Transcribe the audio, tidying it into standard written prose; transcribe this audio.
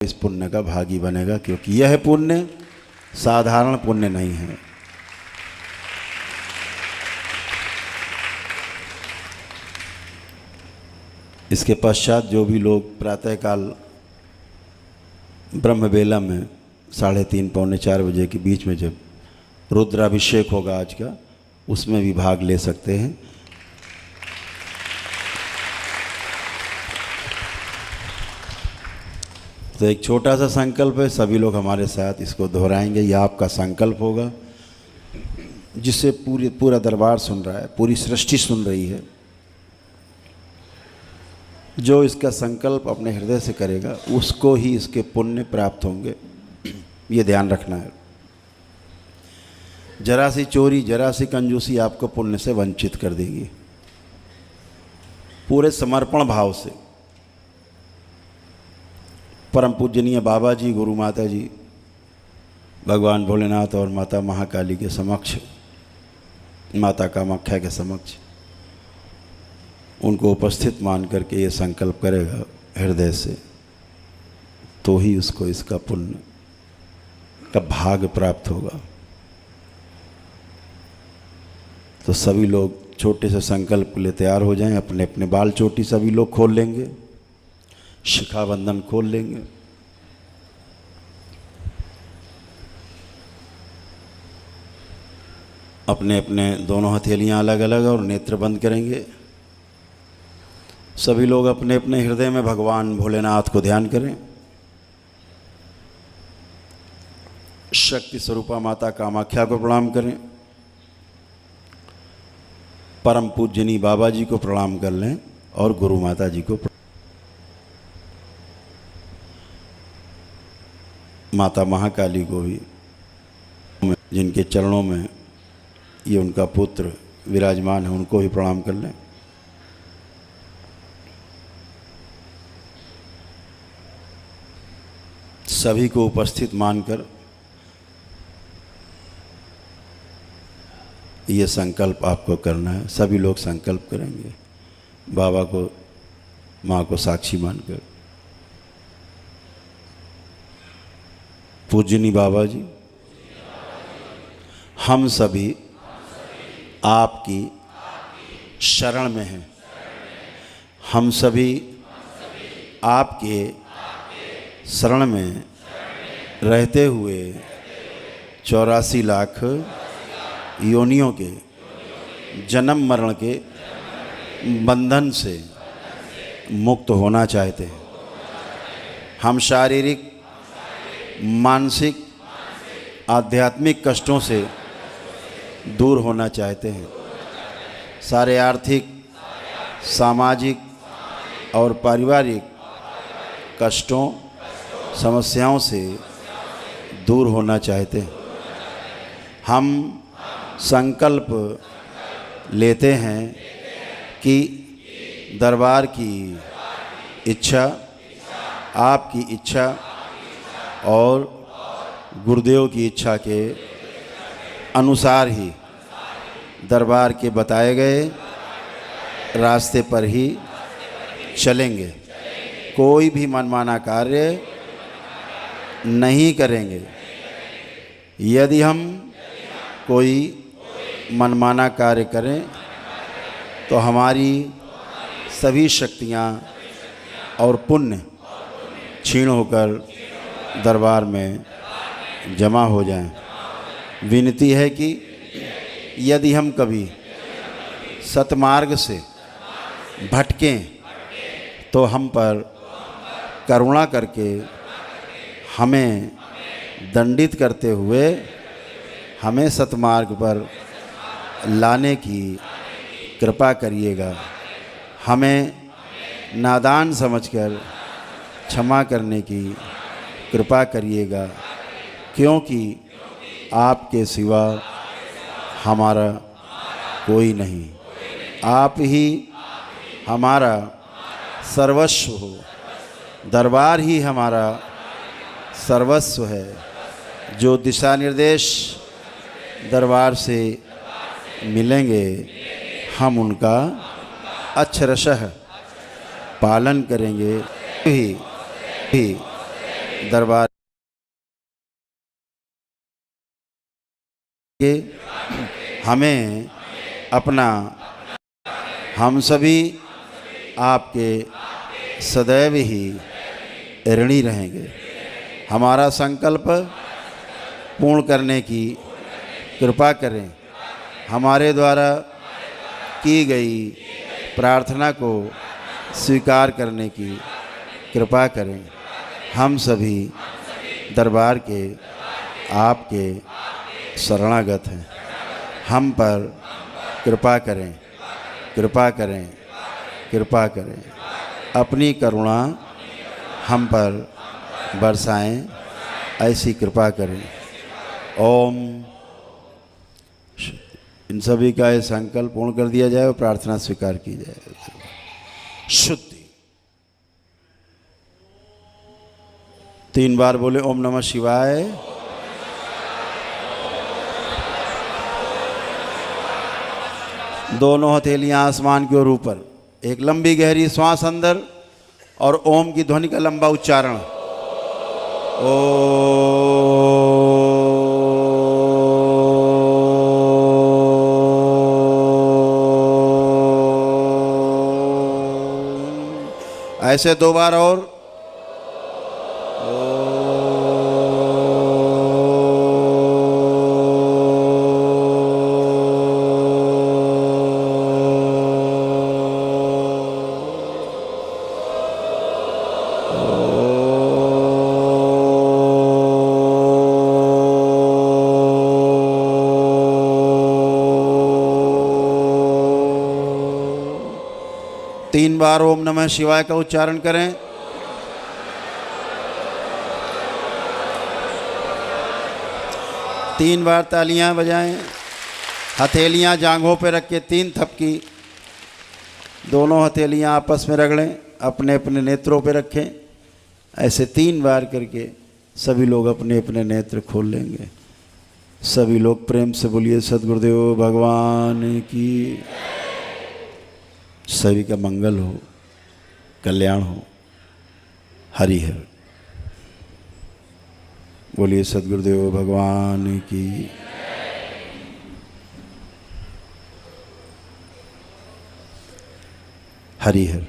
इस पुण्य का भागी बनेगा, क्योंकि यह पुण्य साधारण पुण्य नहीं है। इसके पश्चात जो भी लोग प्रातःकाल ब्रह्मवेला में 3:30 पौने 4 बजे के बीच में जब रुद्राभिषेक होगा आज का, उसमें भी भाग ले सकते हैं। तो एक छोटा सा संकल्प है, सभी लोग हमारे साथ इसको दोहराएंगे। यह आपका संकल्प होगा जिसे पूरा दरबार सुन रहा है, पूरी सृष्टि सुन रही है। जो इसका संकल्प अपने हृदय से करेगा उसको ही इसके पुण्य प्राप्त होंगे, ये ध्यान रखना है। जरा सी चोरी, जरा सी कंजूसी आपको पुण्य से वंचित कर देगी। पूरे समर्पण भाव से परम पूजनीय बाबा जी, गुरु माता जी, भगवान भोलेनाथ और माता महाकाली के समक्ष, माता कामाख्या के समक्ष उनको उपस्थित मान करके ये संकल्प करेगा हृदय से, तो ही उसको इसका पुण्य का भाग प्राप्त होगा। तो सभी लोग छोटे से संकल्प के लिए तैयार हो जाएं। अपने अपने बाल चोटी सभी लोग खोल लेंगे, शिखाबंधन खोल लेंगे। अपने अपने दोनों हथेलियां अलग अलग और नेत्र बंद करेंगे। सभी लोग अपने अपने हृदय में भगवान भोलेनाथ को ध्यान करें। शक्ति स्वरूपा माता कामाख्या को प्रणाम करें। परम पूजनी बाबा जी को प्रणाम कर लें और गुरु माता जी को, माता महाकाली को भी, जिनके चरणों में ये उनका पुत्र विराजमान है, उनको भी प्रणाम कर लें। सभी को उपस्थित मानकर ये संकल्प आपको करना है। सभी लोग संकल्प करेंगे बाबा को, माँ को साक्षी मानकर। पूजनी बाबा जी, हम सभी आपकी शरण में हैं। हम सभी आपके शरण में रहते हुए 84 लाख योनियों के जन्म मरण के बंधन से मुक्त होना चाहते हैं। हम शारीरिक, मानसिक, आध्यात्मिक कष्टों से दूर होना चाहते हैं। सारे आर्थिक, सामाजिक और पारिवारिक कष्टों, समस्याओं से दूर होना चाहते हैं। हम संकल्प लेते हैं कि दरबार की इच्छा, आपकी इच्छा और गुरुदेव की इच्छा के अनुसार ही दरबार के बताए गए रास्ते पर ही चलेंगे। कोई भी मनमाना कार्य नहीं करेंगे। यदि हम कोई मनमाना कार्य करें तो हमारी सभी शक्तियाँ और पुण्य क्षीण होकर दरबार में जमा हो जाएं। विनती है कि यदि हम कभी सतमार्ग से भटकें तो हम पर करुणा करके हमें दंडित करते हुए हमें सतमार्ग पर लाने की कृपा करिएगा। हमें नादान समझकर क्षमा करने की कृपा करिएगा, क्योंकि आपके सिवा हमारा कोई नहीं। आप ही हमारा सर्वस्व हो। दरबार ही हमारा सर्वस्व है। जो दिशा निर्देश दरबार से मिलेंगे हम उनका अक्षरशः पालन करेंगे। ही दरबार के हमें अपना, हम सभी आपके सदैव ही ऋणी रहेंगे। हमारा संकल्प पूर्ण करने की कृपा करें। हमारे द्वारा की गई प्रार्थना को स्वीकार करने की कृपा करें। हम सभी दरबार के आपके शरणागत हैं। हम पर कृपा करें, कृपा करें, कृपा करें। अपनी करुणा हम पर बरसाएं, ऐसी कृपा करें। ओम। इन सभी का ये संकल्प पूर्ण कर दिया जाए और प्रार्थना स्वीकार की जाए। शुद्धि। 3 बार बोले ओम नमः शिवाय। दोनों हथेलियां आसमान की ओर ऊपर। एक लंबी गहरी श्वास अंदर और ओम की ध्वनि का लंबा उच्चारण। ऐसे 2 बार और। तीन बार ओम नमः शिवाय का उच्चारण करें। तीन बार तालियां बजाएं। हथेलियां जांघों पे रख के 3 थपकी। दोनों हथेलियां आपस में रगड़ें, अपने अपने नेत्रों पे रखें। ऐसे 3 बार करके सभी लोग अपने अपने नेत्र खोल लेंगे। सभी लोग प्रेम से बोलिए सद्गुरुदेव भगवान की। सभी का मंगल हो, कल्याण हो। हरि हर। बोलिए सद्गुरुदेव भगवान की। हरि हर।